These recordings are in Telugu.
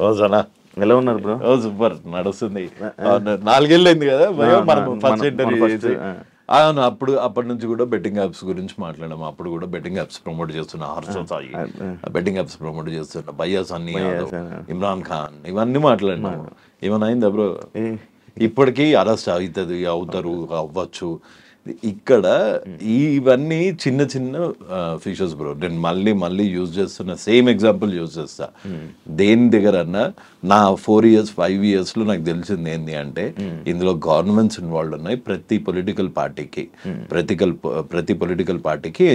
ఓజనా ఎలా ఉన్నారు బ్రో? సూపర్ నడుస్తుంది. 4 ఏళ్ళు అయింది కదా మనం ఫస్ట్ ఇంటర్వ్యూ చేసి. అవును, అప్పటి నుంచి కూడా బెట్టింగ్ యాప్స్ గురించి మాట్లాడాము. అప్పుడు కూడా బెట్టింగ్ యాప్స్ ప్రమోట్ చేస్తున్న Harsha Sai, betting apps promote చేస్తున్న భయ్యా సన్నీ యాదవ్, ఇమ్రాన్ ఖాన్, ఇవన్నీ మాట్లాడినాము. ఏమైనా అయిందా బ్రో? ఇప్పటికీ అరెస్ట్ అవుతారు అవ్వచ్చు. ఇక్కడ ఇవన్నీ చిన్న చిన్న ఫీచర్స్ బ్రో. నేను మళ్ళీ యూజ్ చేస్తున్న సేమ్ ఎగ్జాంపుల్ యూజ్ చేస్తా. దేని దగ్గర అన్నా నా 4 years 5 yearsలో నాకు తెలిసింది ఏంటి అంటే, ఇందులో గవర్నమెంట్స్ ఇన్వాల్వ్ ఉన్నాయి. ప్రతి పొలిటికల్ పార్టీకి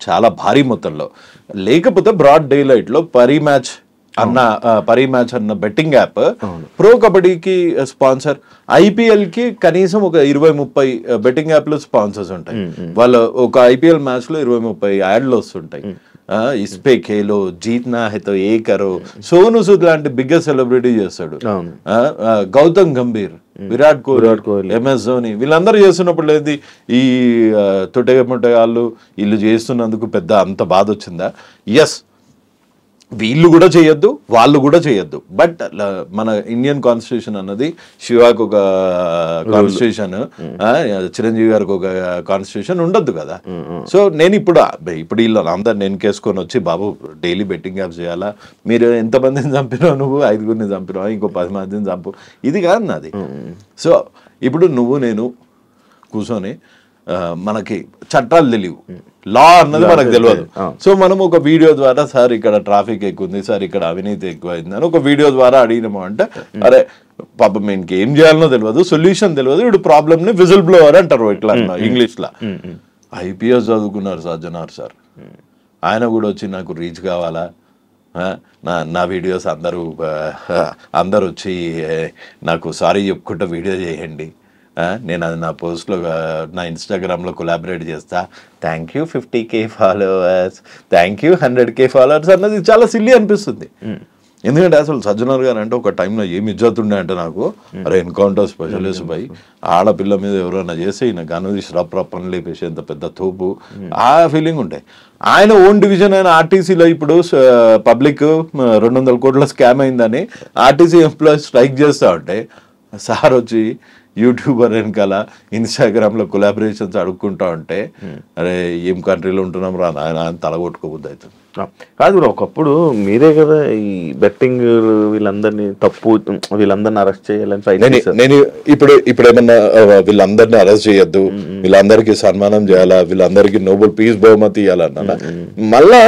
చాలా భారీ మొత్తంలో, లేకపోతే బ్రాడ్ డే లైట్లో పరీ మ్యాచ్ అన్న బెట్టింగ్ యాప్ ప్రో కబడ్డీకి స్పాన్సర్, ఐపీఎల్ కి కనీసం ఒక 20-30 బెట్టింగ్ యాప్లు స్పాన్సర్స్ ఉంటాయి. వాళ్ళ ఒక ఐపీఎల్ మ్యాచ్ లో 20-30 యాడ్లు వస్తుంటాయి. ఇస్పే ఖేలో జీత్నా హైతో ఏ కరో, సోను సూద్ లాంటి బిగ్గెస్ట్ సెలబ్రిటీ చేస్తాడు. గౌతమ్ గంభీర్, విరాట్ కోహ్లీ, ఎంఎస్ ధోని, వీళ్ళందరూ చేస్తున్నప్పుడు లేదు ఈ తొట్టెముట్టగాళ్ళు వీళ్ళు చేస్తున్నందుకు పెద్ద అంత బాధ వచ్చిందా? ఎస్, వీళ్ళు కూడా చేయొద్దు, వాళ్ళు కూడా చేయొద్దు. బట్ మన ఇండియన్ కాన్స్టిట్యూషన్ అన్నది, శివాకు ఒక కాన్స్టిట్యూషన్, చిరంజీవి గారికి ఒక కాన్స్టిట్యూషన్ ఉండొద్దు కదా. సో నేను ఇప్పుడు వీళ్ళు అందరు నేను కేసుకొని వచ్చి, బాబు డైలీ బెట్టింగ్ యాప్స్ చేయాలా, మీరు ఎంతమందిని చంపినావు, నువ్వు 5గురిని చంపినావు, ఇంకో 10 మందిని చంపు, ఇది కాదు నాది. సో ఇప్పుడు నువ్వు నేను కూర్చొని, మనకి చట్టాలు తెలియవు, లా అన్నది మనకు తెలియదు. సో మనం ఒక వీడియో ద్వారా, సార్ ఇక్కడ ట్రాఫిక్ ఎక్కువ ఉంది, సార్ ఇక్కడ అవినీతి ఎక్కువైంది అని ఒక వీడియో ద్వారా అడిగినాము అంటే, అరే పాపం ఇంక ఏం చేయాలనో తెలియదు, సొల్యూషన్ తెలియదు, ఇప్పుడు ప్రాబ్లమ్ ని విజిల్ బ్లోవర్ అంటారు ఇట్లా ఇంగ్లీష్ లా. ఐపీఎస్ చదువుకున్నారు సజ్జనార్ సార్, ఆయన కూడా వచ్చి నాకు రీచ్ కావాలా, నా వీడియోస్ అందరూ వచ్చి నాకు సారీ చెప్పుకుంటూ వీడియో చేయండి, నేను అది నా పోస్ట్లో నా ఇన్స్టాగ్రామ్లో కొలాబరేట్ చేస్తా, thank you 50K followers, thank you 100K followers అన్నది చాలా సిల్లీ అనిపిస్తుంది. ఎందుకంటే అసలు సజ్జనార్ గారు అంటే ఒక టైంలో ఏమి ఇజ్జతుండే అంటే నాకు, అరే ఎన్కౌంటర్ స్పెషలిస్ట్ బై, ఆడపిల్ల మీద ఎవరైనా చేస్తే ఈయన గనుది రప్ అని లేపేసి ఎంత పెద్ద తోపు, ఆ ఫీలింగ్ ఉంటాయి. ఆయన ఓన్ డివిజన్ అయిన ఆర్టీసీలో ఇప్పుడు పబ్లిక్ 200 కోట్ల స్కామ్ అయిందని ఆర్టీసీ ఎంప్లాయీస్ స్ట్రైక్ చేస్తూ ఉంటే, సార్ వచ్చి యూట్యూబర్ వెనకాల ఇన్స్టాగ్రామ్లో కొలాబరేషన్స్ అడుక్కుంటా ఉంటే, అరే ఏం కంట్రీలో ఉంటున్నాం రా నాయన అని తలగొట్టుకోబుద్ది అవుతుంది. కాదు, ఒకప్పుడు మీరే కదా ఈ బెట్టింగ్ వీళ్ళందరినీ అరెస్ట్ చేయాలని. నేను ఇప్పుడు ఏమన్నా వీళ్ళందరినీ అరెస్ట్ చేయొద్దు, వీళ్ళందరికీ సన్మానం చేయాలా, వీళ్ళందరికీ నోబెల్ పీస్ బహుమతి ఇవ్వాలన్నా, మళ్ళా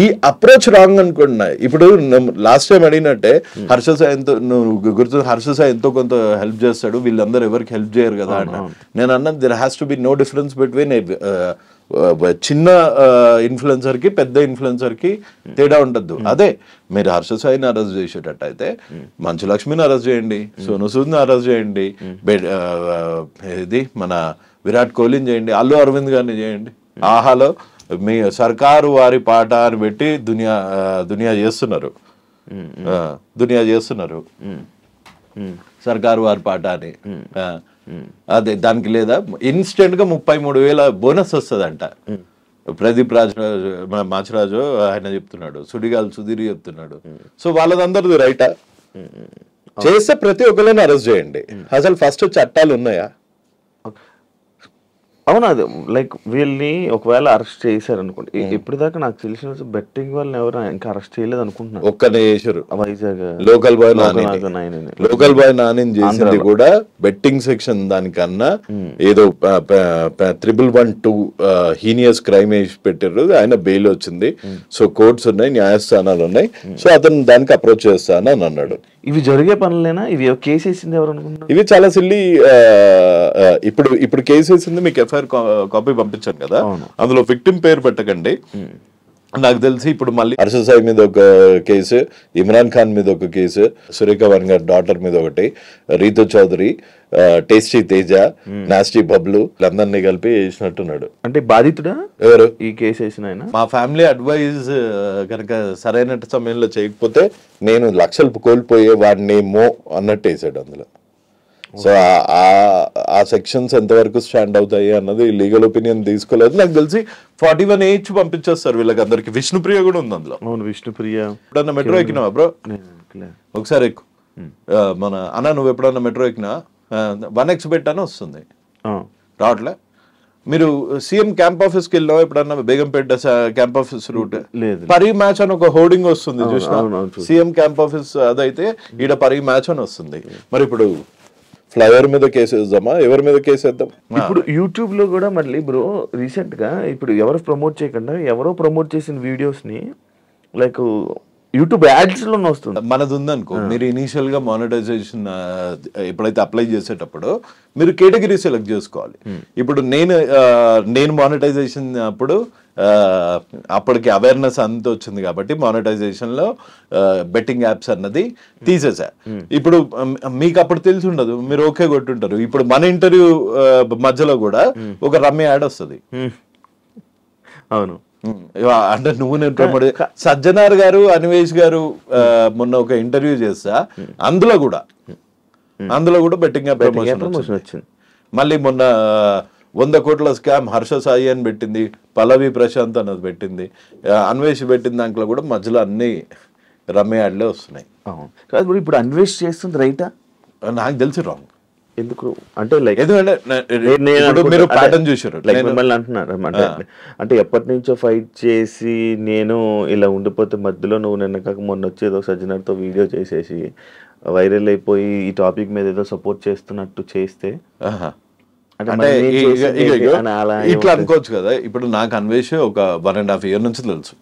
ఈ అప్రోచ్ రాంగ్ అనుకుంటున్నా. ఇప్పుడు లాస్ట్ టైం అడిగినట్టే, హర్ష సాయి ఎంతో కొంత హెల్ప్ చేస్తాడు, వీళ్ళందరూ ఎవరికి హెల్ప్ చేయరు కదా అన్న. నేను అన్నది there has to be no difference between చిన్న ఇన్ఫ్లుయెన్సర్ కి పెద్ద ఇన్ఫ్లుయెన్సర్ కి తేడా ఉండద్దు. అదే మీరు హర్ష సాయిని అరెస్ట్ చేసేటట్టు అయితే మంచు లక్ష్మిని అరెస్ట్ చేయండి, సోను సూద్ని అరెస్ట్ చేయండి, ఇది మన విరాట్ కోహ్లీని చేయండి, అల్లు అరవింద్ గారిని చేయండి. ఆహాలో మీ సర్కారు వారి పాట అని పెట్టి దునియా చేస్తున్నారు, సర్కారు వారి పాట అని. అదే దానికి లేదా ఇన్స్టెంట్ గా 33,000 బోనస్ వస్తుందంట. ప్రదీప్ మాచరాజు ఆయన చెప్తున్నాడు, సుడిగాలు సుధీర్ చెప్తున్నాడు. సో వాళ్ళదందరిది రైటా? చేస్తే ప్రతి ఒక్కరిని అరెస్ట్ చేయండి. అసలు ఫస్ట్ చట్టాలు ఉన్నాయా? అవును, అది లైక్ వీళ్ళని ఒకవేళ అరెస్ట్ చేశారు అనుకోండి, ఇప్పటిదాకా నాకు తెలిసిన బెట్టింగ్ వాళ్ళని ఎవరు ఇంకా అరెస్ట్ చేయలేదు అనుకుంటున్నాను. ఒక్కనే చేశారు, వైజాగ్ లోకల్ బాయ్ నాని చేసింది కూడా బెట్టింగ్ సెక్షన్ దానికన్నా ఏదో 112 హీనియస్ క్రైమ్ వేసి పెట్టారు, ఆయన బెయిల్ వచ్చింది. సో కోర్ట్స్ ఉన్నాయి, న్యాయస్థానాలు ఉన్నాయి, సో అతను దానికి అప్రోచ్ చేస్తాను అని అన్నాడు. ఇవి జరిగే పనులేనా? ఇవి కేసు వేసింది ఎవరు అనుకుంటున్నారు? ఇవి చాలా సిల్లీ. ఇప్పుడు కేసు వేసింది, మీకు ఎఫ్ఐఆర్ కాపీ పంపించాను కదా, అందులో విక్టిమ్ పేరు పెట్టకండి. నాకు తెలిసి ఇప్పుడు మళ్ళీ హర్ష సాయి మీద ఒక కేసు, ఇమ్రాన్ ఖాన్ మీద ఒక కేసు, సురేఖ వన్ గారి డాటర్ మీద ఒకటి, రీతు చౌదరి, టేస్టీ తేజ, నాస్టీ బబ్లు, అందరినీ కలిపి వేసినట్టున్నాడు. అంటే బాధితుడా ఎవరు ఈ కేసు వేసిన ఆయన? మా ఫ్యామిలీ అడ్వైజ్ కనుక సరైన సమయంలో చేయకపోతే నేను లక్షలు కోల్పోయే వాడినేమో అన్నట్టు వేసాడు అందులో. సో ఆ సెక్షన్స్ ఎంతవరకు స్టాండ్ అవుతాయి అన్నది లీగల్ ఒపీనియన్ తీసుకోలేదు. నాకు తెలిసి 41H పంపించేస్తారు వీళ్ళకి అందరికి. విష్ణుప్రియ కూడా ఉంది అందులో. అవును, విష్ణుప్రియ. ఎప్పుడన్నా మెట్రో ఎక్కినావా బ్రో? ఒకసారి ఎక్కు. మన అన్న నువ్వు ఎప్పుడన్నా మెట్రో ఎక్కినా 1X అని వస్తుంది, రావట్లే. మీరు సీఎం క్యాంప్ ఆఫీస్కి వెళ్ళావు ఎప్పుడన్నా? బేగంపేట క్యాంప్ ఆఫీస్ రూట్ పరి మ్యాచ్ అని ఒక హోర్డింగ్ వస్తుంది చూసినా, సీఎం క్యాంప్ ఆఫీస్ అదైతే ఈడ పరి మ్యాచ్ అని వస్తుంది. మరి ఇప్పుడు ఫ్లైఓవర్ మీద కేసు వేద్దామా, ఎవరి మీద కేసు వేద్దాం? ఇప్పుడు యూట్యూబ్ లో కూడా మళ్ళీ బ్రో రీసెంట్ గా ఇప్పుడు ఎవరు ప్రమోట్ చేయకుండా ఎవరో ప్రమోట్ చేసిన వీడియోస్ ని లైక్ యూట్యూబ్ యాడ్స్ లో వస్తుంది. మనది ఉందనుకో, మీరు ఇనీషియల్ గా మానిటైజేషన్ ఎప్పుడైతే అప్లై చేసేటప్పుడు మీరు కేటగిరీ సెలెక్ట్ చేసుకోవాలి. ఇప్పుడు నేను మానిటైజేషన్ అప్పుడు అప్పటికి అవేర్నెస్ అంత వచ్చింది కాబట్టి మానిటైజేషన్ లో బెట్టింగ్ యాప్స్ అన్నది తీసేసా. ఇప్పుడు మీకు అప్పుడు తెలిసి ఉండదు, మీరు ఓకే కొట్టుంటారు. ఇప్పుడు మన ఇంటర్వ్యూ మధ్యలో కూడా ఒక రమ్య యాడ్ వస్తుంది. అవును, అంటే నువ్వు నేను ప్రమోట్ సజ్జనార్ గారు అన్వేష్ గారు మొన్న ఒక ఇంటర్వ్యూ చేస్తా, అందులో కూడా బెట్టింగ్ యాప్ ప్రమోషన్ వచ్చింది. మళ్ళీ మొన్న 100 కోట్ల స్కామ్ హర్ష సాయి అని పెట్టింది, పల్లవి ప్రశాంత్ అన్నది పెట్టింది, అన్వేష్ పెట్టింది. దాంట్లో కూడా మధ్యలో అన్ని రమ్య యాడ్లే వస్తున్నాయి. ఇప్పుడు అన్వేష్ చేస్తుంది రైటా? నాకు తెలిసి రాంగ్. ఎందుకు అంటే లైక్ మీరు ప్యాటర్న్ చూసారు లైక్ మిమ్మల్ని అంటున్నారు అంటే ఎప్పటి నుంచో ఫైట్ చేసి నేను ఇలా ఉండిపోతే మధ్యలో నువ్వు నిన్న కాక మొన్న వచ్చి ఏదో సజ్జనర్తో వీడియో చేసేసి వైరల్ అయిపోయి ఈ టాపిక్ మీద ఏదో సపోర్ట్ చేస్తున్నట్టు చేస్తే అంటే ఇట్లా అనుకోవచ్చు కదా. ఇప్పుడు నాకు అన్వేష్ ఒక 1.5 year నుంచి తెలుసు,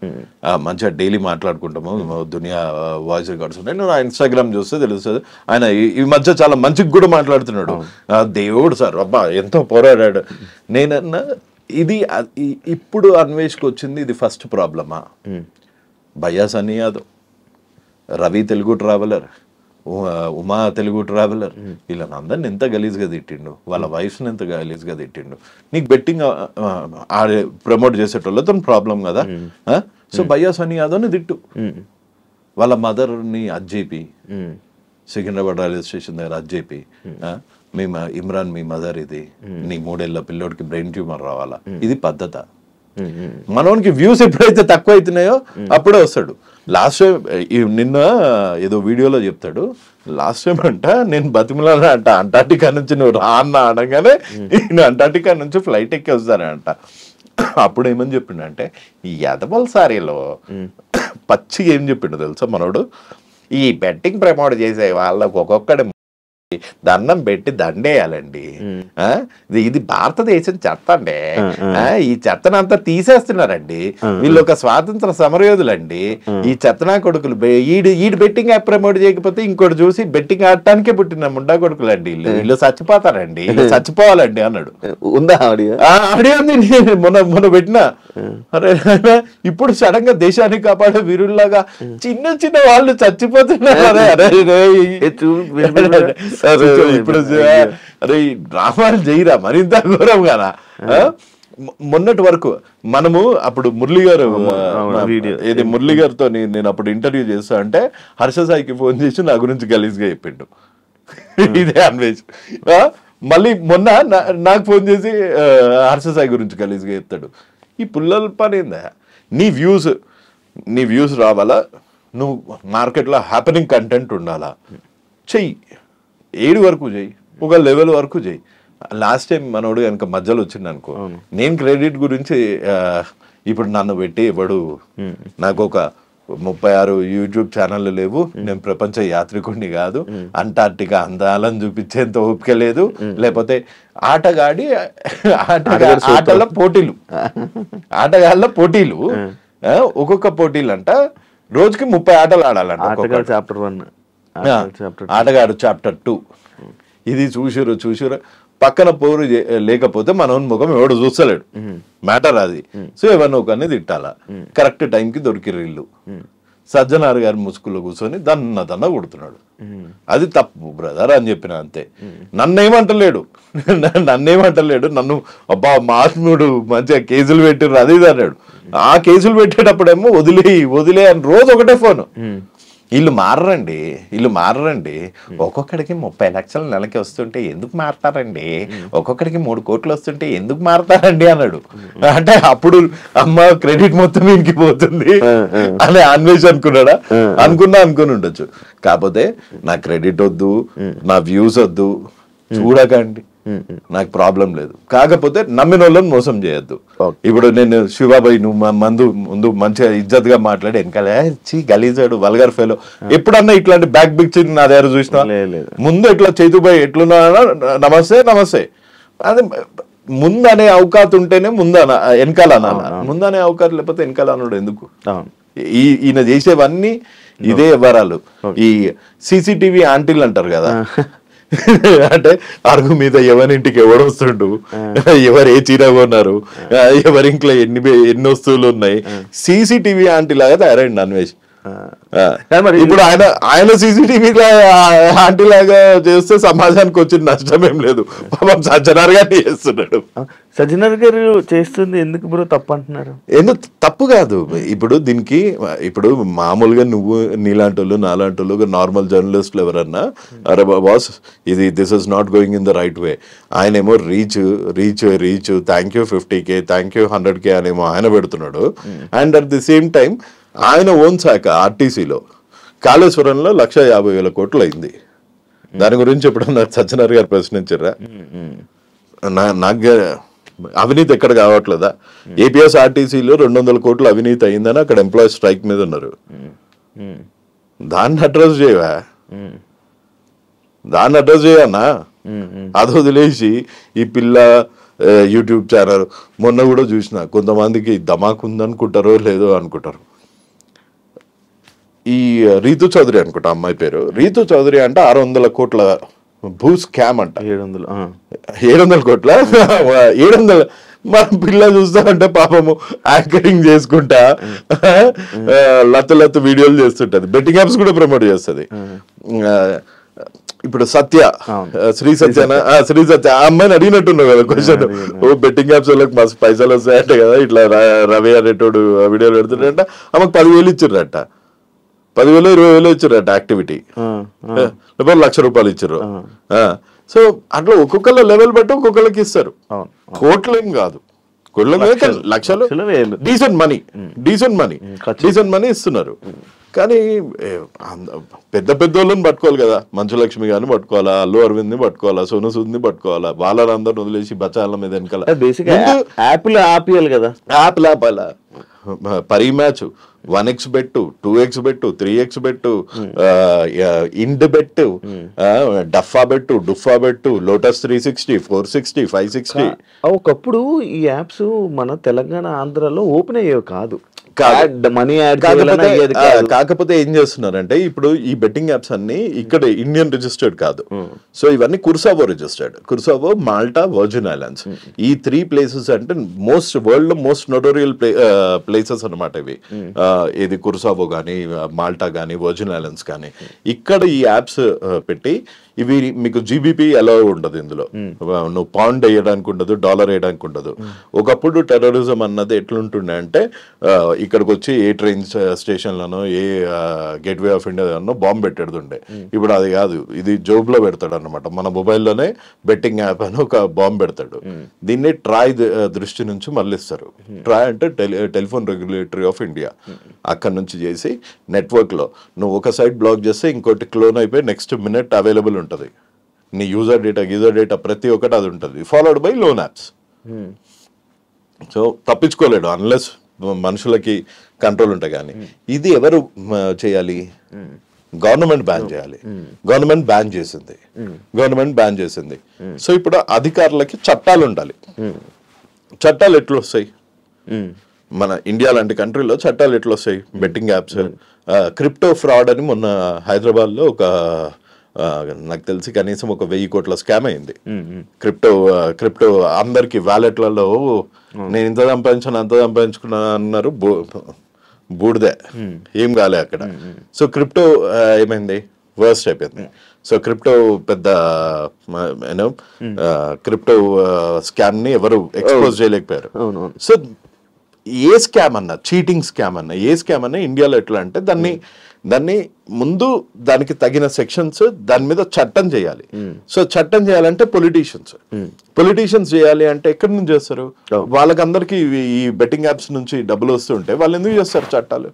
మంచిగా డైలీ మాట్లాడుకుంటాము, దునియా వాయిస్ రికార్డ్స్ ఉన్నాయి. నేను ఇన్స్టాగ్రామ్ చూస్తే తెలుస్తుంది. ఆయన ఈ మధ్య చాలా మంచిగా కూడా మాట్లాడుతున్నాడు. దేవుడు సార్ అబ్బా ఎంతో పోరాడాడు. నేనన్నా ఇది ఇప్పుడు అన్వేష్కి వచ్చింది ఇది ఫస్ట్ ప్రాబ్లమా? భయ్యా సన్నీ యాదవ్, రవి తెలుగు ట్రావెలర్, ఉమా తెలుగు ట్రావెలర్, వీళ్ళని అందరిని ఎంత గలీజ్గా తిట్టిండు, వాళ్ళ వైఫ్ని ఎంత గలీజ్గా తిట్టిండు. నీకు బెట్టింగ్ ప్రమోట్ చేసేటోళ్ళతో ప్రాబ్లం కదా. సో భయ్యా సన్నీ యాదవ్ని తిట్టు, వాళ్ళ మదర్ని అజ్జేపి, సికింద్రాబాద్ రైల్వే స్టేషన్ దగ్గర అజ్జేపి, మీ ఇమ్రాన్ మీ మదర్ ఇది, నీ 3 ఏళ్ల పిల్లోడికి బ్రెయిన్ ట్యూమర్ రావాలా, ఇది పద్ధత? మనోనికి వ్యూస్ ఎప్పుడైతే తక్కువ అవుతున్నాయో అప్పుడే వస్తాడు. లాస్ట్ టైం నిన్న ఏదో వీడియోలో చెప్తాడు, లాస్ట్ టైం అంట నేను బతిమలానా అంట అంటార్టికా నుంచి నువ్వు రా అన్న అనగానే నేను అంటార్టికా నుంచి ఫ్లైట్ ఎక్కి వస్తానంట. అప్పుడు ఏమని చెప్పిండంటే ఈ ఎదవల్ సారీలో పచ్చిగా ఏం చెప్పిండు తెలుసా మనోడు, ఈ బెట్టింగ్ ప్రమోట్ చేసే వాళ్ళకు ఒక్కొక్కడి దండం పెట్టి దండేయాలండి, ఇది భారతదేశం చెత్త అండి, ఈ చెత్తనంతా తీసేస్తున్నారండి, వీళ్ళు ఒక స్వాతంత్ర సమరయోధులండి, ఈ చెత్తనా కొడుకులు ఈడు బెట్టింగ్ యాప్ ప్రమోట్ చేయకపోతే ఇంకోటి చూసి బెట్టింగ్ ఆడటానికే పుట్టిన ముండా కొడుకులు అండి, వీళ్ళు చచ్చిపోతారండి, వీళ్ళు చచ్చిపోవాలండి అన్నాడు. ఉందా ఆడియో ఉంది, మొన్న పెట్టినా. అరే ఇప్పుడు సడన్ గా దేశాన్ని కాపాడే వీరుల్లాగా చిన్న చిన్న వాళ్ళు చచ్చిపోతున్నారు. ఇప్పుడు అరే డ్రామాలు చేయరా మరింత ఘోరం కదా. మొన్నటి వరకు మనము అప్పుడు మురళి గారు ఏది మురళి గారితో నేను అప్పుడు ఇంటర్వ్యూ చేస్తా అంటే హర్ష సాయికి ఫోన్ చేసి నా గురించి గలీజ్గా చెప్పిండు. ఇదే అన్వేష్. మళ్ళీ మొన్న నాకు ఫోన్ చేసి హర్ష సాయి గురించి గలీజ్గా చెప్తాడు. ఈ పుల్లల పని ఏందా? నీ వ్యూస్ రావాలా, నువ్వు మార్కెట్లో హ్యాపెనింగ్ కంటెంట్ ఉండాలా, చెయ్యి, 7 వరకు చెయ్యి, ఒక లెవెల్ వరకు చెయ్యి. లాస్ట్ టైం మనోడు కనుక మధ్యలో వచ్చింది అనుకో, నేను క్రెడిట్ గురించి ఇప్పుడు నన్ను పెట్టి ఎవడు, నాకు ఒక 36 యూట్యూబ్ ఛానళ్ళు లేవు, నేను ప్రపంచ యాత్రికుడిని కాదు, అంటార్టికా అందాలని చూపించేంత ఓపిక లేదు, లేకపోతే ఆటల పోటీలు ఒక్కొక్క పోటీలు అంట రోజుకి 30 ఆటలు ఆడాలంట. ఆటగాడు చాప్టర్ 2 ఇది చూసిరు పక్కన పోరు లేకపోతే మన ముఖం ఎవడు చూస్తలేడు, మ్యాటర్ అది. సో ఎవరినో ఒకరిని తిట్టాలా, కరెక్ట్ టైంకి దొరికిరు ఇల్లు. సజ్జనార్ గారి ముసుగులో కూర్చొని దన్న కొడుతున్నాడు, అది తప్పు బ్రదర్ అని చెప్పిన అంతే. నన్నేమంటలేడు, నన్ను అబ్బా మహాత్ముడు మంచిగా కేసులు పెట్టిర్రు అది ఇది అన్నాడు. ఆ కేసులు పెట్టేటప్పుడేమో వదిలే అని రోజు ఒకటే ఫోను, వీళ్ళు మారరండి. ఒక్కొక్కడికి 30 లక్షలు నెలకి వస్తుంటే ఎందుకు మారతారండి, ఒక్కొక్కడికి 3 కోట్లు వస్తుంటే ఎందుకు మారతారండి అన్నాడు. అంటే అప్పుడు అమ్మ క్రెడిట్ మొత్తం ఇంటికి పోతుంది అని అన్వేష్ అనుకున్నాడా? అనుకుని ఉండొచ్చు. కాకపోతే నా క్రెడిట్ వద్దు, నా వ్యూస్ వద్దు, చూడకండి, నాకు ప్రాబ్లం లేదు. కాకపోతే నమ్మిన వాళ్ళని మోసం చేయొద్దు. ఇప్పుడు నేను శివాబాయి నువ్వు ముందు మంచిగా ఇజ్జత్ గా మాట్లాడి వెనకాల గలీజాడు వల్గర్ ఫెలో ఎప్పుడన్నా ఇట్లాంటి బ్యాక్ బిక్చింగ్ నా దగ్గర చూసినా? ముందు ఇట్లా చేతుబాయి ఎట్లున్నా నమస్తే అది ముందు అనే అవకాశం ఉంటేనే ముందు వెనకాల అనాల. ముందు అనే అవకాశం లేకపోతే వెనకాల అన్నాడు ఎందుకు? ఈయన చేసేవన్నీ ఇదే వివరాలు. ఈ CCTV ఆంటీలు అంటారు కదా, అంటే అరుగు మీద ఎవరింటికి ఎవడు వస్తుండు, ఎవరు ఏ చీర కొన్నారు, ఎవరి ఇంట్లో ఎన్ని వస్తువులు ఉన్నాయి, CCTV ఆంటీ లాగా తయారైంది అన్వేష్. ఇప్పుడు ఆయన CCTV ఆంటీ లాగా చేస్తే సమాజానికి వచ్చిన నష్టం ఏం లేదు. పాపం సజ్జనార్ గారిని చేస్తున్నాడు. సజ్జనార్ గారు చేస్తుంది ఎందుకు బ్రో తప్పు అంటున్నారు? ఎందుకు తప్పు కాదు. ఇప్పుడు దీనికి ఇప్పుడు మామూలుగా నువ్వు నీలాంటి వాళ్ళు నాలాంటి వాళ్ళు నార్మల్ జర్నలిస్టులు ఎవరన్నా అరే బాస్ ఇది this is not going in the right way, ఆయనేమో reach thank you 50K thank you 100K అనేమో ఆయన పెడుతున్నాడు. And at the same time ఆయన ఓన్ శాఖ RTCలో కాళేశ్వరంలో 1,50,000 కోట్లు అయింది. దాని గురించి ఎప్పుడన్నా సజ్జనార్ గారు ప్రశ్నించారా? నాకు అవినీతి ఎక్కడ కావట్లేదా? APSRTCలో 200 కోట్లు అవినీతి అయిందని అక్కడ ఎంప్లాయీస్ స్ట్రైక్ మీద ఉన్నారు. దాన్ని అడ్రస్ చేయన్నా? అది వదిలేసి ఈ పిల్ల యూట్యూబ్ ఛానల్ మొన్న కూడా చూసిన, కొంతమందికి ధమాక్ ఉందనుకుంటారో లేదో అనుకుంటారు. ఈ రీతు చౌదరి అనుకుంటా అమ్మాయి పేరు. రీతు చౌదరి అంటే 600 కోట్ల భూ స్కామ్ అంట. 700 కోట్ల 700 మన పిల్ల చూస్తామంటే పాపము యాంకరింగ్ చేసుకుంటా లత్తు వీడియోలు చేస్తుంటది. బెట్టింగ్ యాప్స్ కూడా ప్రమోట్ చేస్తుంది. ఇప్పుడు శ్రీ సత్య ఆ అమ్మాయిని అడిగినట్టున్నావు కదా క్వశ్చన్, బెట్టింగ్ యాప్స్ వాళ్ళకి మస్తు పైసలు వస్తాయంట కదా, ఇట్లా రవి అనేటోడు వీడియోలు పెడుతుంట, ఆమెకు 10,000 ఇచ్చిర్రట, 10,000 20,000 ఇచ్చారట యాక్టివిటీ, లేకపోతే 1,00,000 రూపాయలు ఇచ్చారు. సో అట్లా ఒక్కొక్కళ్ళ లెవెల్ బట్టి ఒక్కొక్కళ్ళకి ఇస్తారు. కోట్లేం కాదు, లక్షలు, డీసెంట్ మనీ ఇస్తున్నారు. కానీ పెద్ద వాళ్ళని పట్టుకోవాలి కదా, మంచులక్ష్మి గారిని పట్టుకోవాలా, అల్లు అరవింద్ ని పట్టుకోవాలా, సోను సూద్ ని పట్టుకోవాలా, వాళ్ళందరిని వదిలేసి బచాల మీద వెనకాల యాప్లు ఆపాలా. పరీ మ్యాచ్ 1x బెట్టు, 2x బెట్టు, 3x బెట్టు, ఇండ్ బెట్టు, డఫా బెట్టు, లోటస్ 360, 460, 560. ఒకప్పుడు ఈ యాప్స్ మన తెలంగాణ ఆంధ్రాలో ఓపెన్ అయ్యేవి కాదు. కాకపోతే ఏం చేస్తున్నారంటే ఇప్పుడు ఈ బెట్టింగ్ యాప్స్ అన్ని ఇక్కడ ఇండియన్ రిజిస్టర్డ్ కాదు. సో ఇవన్నీ కుర్సావో రిజిస్టర్డ్, కుర్సావో, మాల్టా, వర్జిన్ ఐలాండ్స్. ఈ 3 ప్లేసెస్ అంటే వరల్డ్ లో మోస్ట్ నోటోరియల్ ప్లేసెస్ అనమాట ఇవి. ఇది కుర్సావో కానీ, మాల్టా కానీ, వర్జిన్ ఐలాండ్స్ కానీ. ఇక్కడ ఈ యాప్స్ పెట్టి ఇవి మీకు GBP ఎలా ఉండదు, ఇందులో నువ్వు పౌండ్ వేయడానికి ఉండదు, డాలర్ వేయడానికి ఉండదు. ఒకప్పుడు టెర్రరిజం అన్నది ఎట్లుంటుండే అంటే ఇక్కడికి వచ్చి ఏ ట్రైన్ స్టేషన్లోనో ఏ గేట్వే ఆఫ్ ఇండియాలో బాంబు పెట్టేడుతుండే. ఇప్పుడు అది కాదు, ఇది జోబ్లో పెడతాడు అనమాట. మన మొబైల్లోనే బెట్టింగ్ యాప్ అని ఒక బాంబు పెడతాడు. దీన్ని ట్రాయ్ దృష్టి నుంచి మళ్ళిస్తారు. ట్రాయ్ అంటే టెలిఫోన్ రెగ్యులేటరీ ఆఫ్ ఇండియా. అక్కడ నుంచి చేసి నెట్వర్క్లో నువ్వు ఒక సైట్ బ్లాక్ చేస్తే ఇంకోటి క్లోన్ అయిపోయి నెక్స్ట్ మినిట్ అవైలబుల్ ఉంటుంది. నీ యూజర్ డేటా ప్రతి ఒక్కటి అది ఉంటుంది, followed by loan apps. So తప్పించుకోలేడు అన్లెస్ మనుషులకి కంట్రోల్ ఉంటాయి. కానీ ఇది ఎవరు చేయాలి? గవర్నమెంట్ బ్యాన్ చేయాలి. గవర్నమెంట్ బ్యాన్ చేసింది. సో ఇప్పుడు అధికారులకి చట్టాలు ఉండాలి. చట్టాలు ఎట్లా వస్తాయి? మన ఇండియా లాంటి కంట్రీలో చట్టాలు ఎట్లా వస్తాయి? బెట్టింగ్ యాప్స్, క్రిప్టో ఫ్రాడ్ అని మొన్న హైదరాబాద్ లో ఒక నాకు తెలిసి కనీసం 1,000 కోట్ల స్కామ్ అయింది. క్రిప్టో అందరికి వ్యాలెట్లలో నేను ఇంత సంపాదించాను అంత సంపాదించుకున్నాను అన్నారు. బూడిదే, ఏం కాలే అక్కడ. సో క్రిప్టో ఏమైంది? వర్స్ట్ అయిపోయింది. సో క్రిప్టో పెద్ద క్రిప్టో స్కామ్ ని ఎవరు ఎక్స్పోజ్ చేయలేకపోయారు. సో ఏ స్కామ్ అన్నా, చీటింగ్ స్కామ్ అన్నా, ఏ స్కామ్ అన్నా ఇండియాలో ఎట్లా అంటే దాన్ని దాన్ని ముందు దానికి తగిన సెక్షన్స్ దాని మీద చట్టం చేయాలి. సో చట్టం చేయాలంటే పొలిటీషియన్స్ చేయాలి అంటే ఎక్కడి నుంచి చేస్తారు? వాళ్ళకందరికి ఈ బెట్టింగ్ యాప్స్ నుంచి డబ్బులు వస్తుంటే వాళ్ళు ఎందుకు చేస్తారు చట్టాలు?